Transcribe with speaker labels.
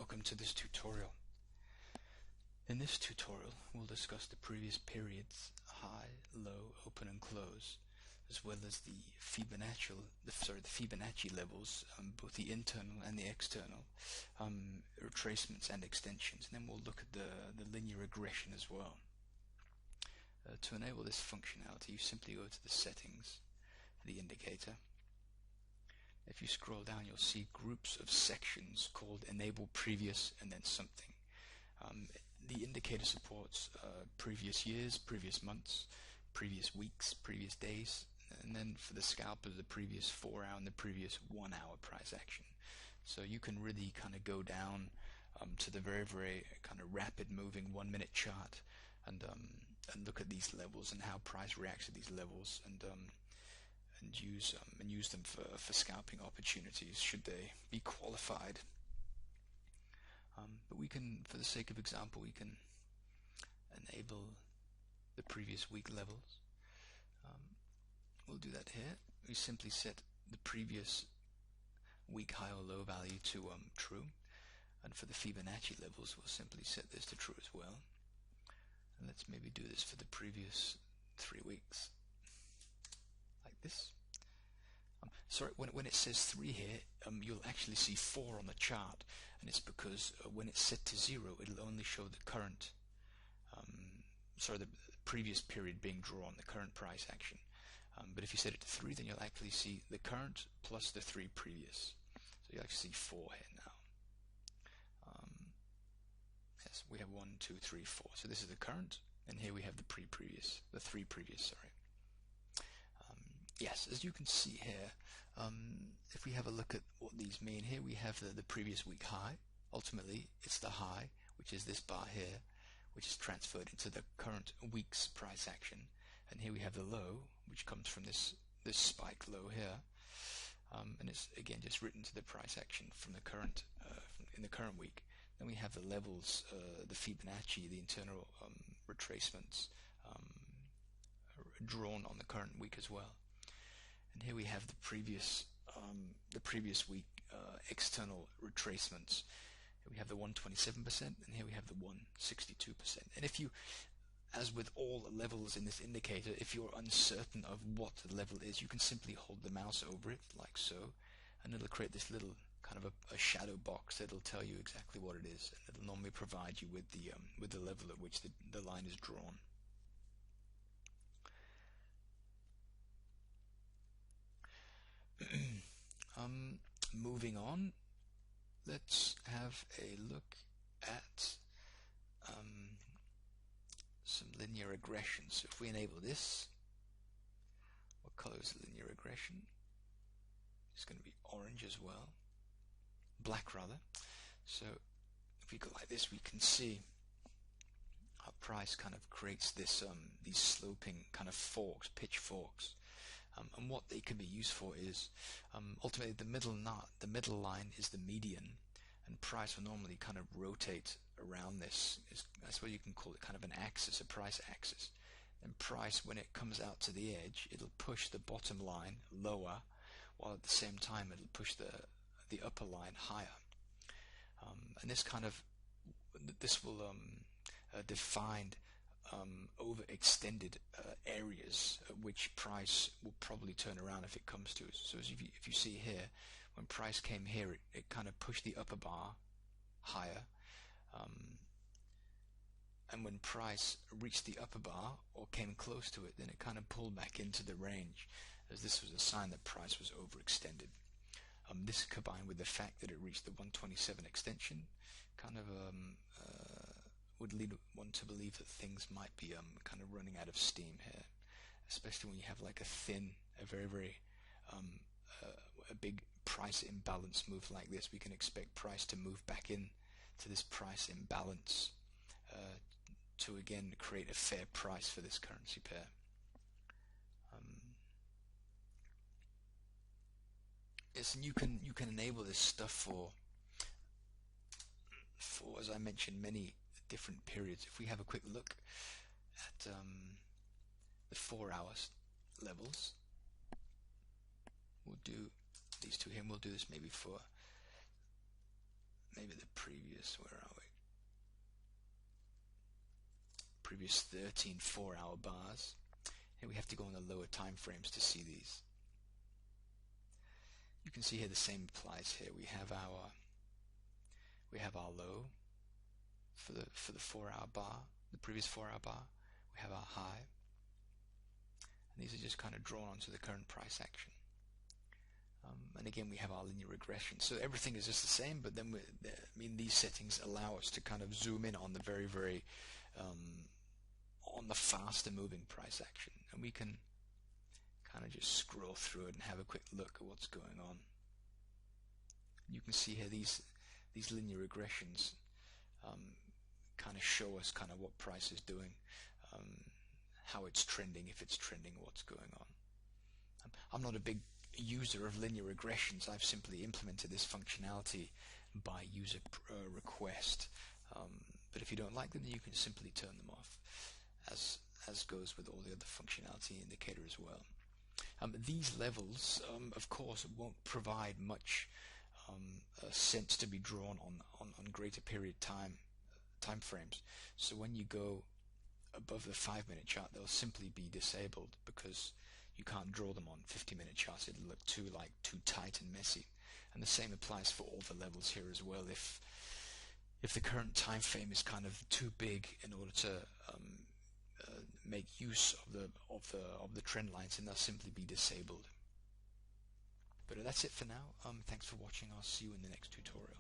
Speaker 1: welcome to this tutorial. In this tutorial we'll discuss the previous periods, high, low, open and close, as well as the Fibonacci levels, both the internal and the external, retracements and extensions, and then we'll look at the linear regression as well. To enable this functionality, you simply go to the settings for the indicator. If you scroll down, you'll see groups of sections called enable previous and then something. The indicator supports previous years, previous months, previous weeks, previous days, and then for the scalpers, the previous 4 hour and the previous 1 hour price action. So you can really kind of go down to the very kind of rapid moving 1 minute chart and look at these levels and how price reacts to these levels, and use them for scalping opportunities should they be qualified. But we can, for the sake of example, we can enable the previous week levels. We'll do that here. We simply set the previous week high or low value to true, and for the Fibonacci levels we'll simply set this to true as well. And let's maybe do this for the previous 3 weeks, like this. Sorry, when it says 3 here, you'll actually see 4 on the chart, and it's because when it's set to 0, it'll only show the current, the previous period being drawn, the current price action. But if you set it to 3, then you'll actually see the current plus the 3 previous. So you'll actually see 4 here now. Yes, we have 1, 2, 3, 4. So this is the current, and here we have the 3 previous. Sorry. Yes, as you can see here, if we have a look at what these mean, here we have the previous week high. Ultimately, it's the high, which is this bar here, which is transferred into the current week's price action. And here we have the low, which comes from this spike low here, and it's again just written to the price action from the current in the current week. Then we have the levels, the Fibonacci, the internal retracements drawn on the current week as well. And here we have the previous week external retracements. Here we have the 127%, and here we have the 162%. And if you, as with all levels in this indicator, if you're uncertain of what the level is, you can simply hold the mouse over it like so, and it'll create this little kind of a shadow box that'll tell you exactly what it is, and it'll normally provide you with the level at which the line is drawn. Moving on, let's have a look at some linear regression. So if we enable this, what color is linear regression? It's going to be orange as well, black rather. So if we go like this, we can see how price kind of creates this these sloping kind of forks, pitch forks. And what they can be used for is ultimately the middle line is the median, and price will normally kind of rotate around this. I suppose you can call it kind of an axis, a price axis. And price, when it comes out to the edge, it'll push the bottom line lower, while at the same time it'll push the upper line higher. And this will define overextended areas at which price will probably turn around if it comes to us. So as if you see here, when price came here, it kind of pushed the upper bar higher, and when price reached the upper bar or came close to it, then it kind of pulled back into the range, as this was a sign that price was overextended. This combined with the fact that it reached the 127 extension kind of would lead one to believe that things might be kind of running out of steam here, especially when you have like a very big price imbalance move like this. We can expect price to move back in to this price imbalance to again create a fair price for this currency pair. Yes, and you can enable this stuff for as I mentioned, many different periods. If we have a quick look at the 4 hours levels, we'll do these two here, and we'll do this maybe for maybe the previous, where are we? Previous 13 4-hour bars. Here we have to go on the lower time frames to see these. You can see here the same applies here. We have our low for the 4-hour bar, the previous 4-hour bar. We have our high, and these are just kind of drawn onto the current price action. And again, we have our linear regression. So everything is just the same, but then these settings allow us to kind of zoom in on the very on the faster moving price action, and we can kind of just scroll through it and have a quick look at what's going on. You can see here these linear regressions kind of show us kind of what price is doing, how it's trending, if it's trending, what's going on. I'm not a big user of linear regressions. I've simply implemented this functionality by user request. But if you don't like them, then you can simply turn them off, as goes with all the other functionality indicator as well. These levels, of course, won't provide much sense to be drawn on greater period time frames. So when you go above the 5-minute chart, they'll simply be disabled because you can't draw them on 50-minute charts. It'll look too tight and messy. And the same applies for all the levels here as well. If the current time frame is kind of too big in order to make use of the trend lines, then they'll simply be disabled. But that's it for now. Thanks for watching. I'll see you in the next tutorial.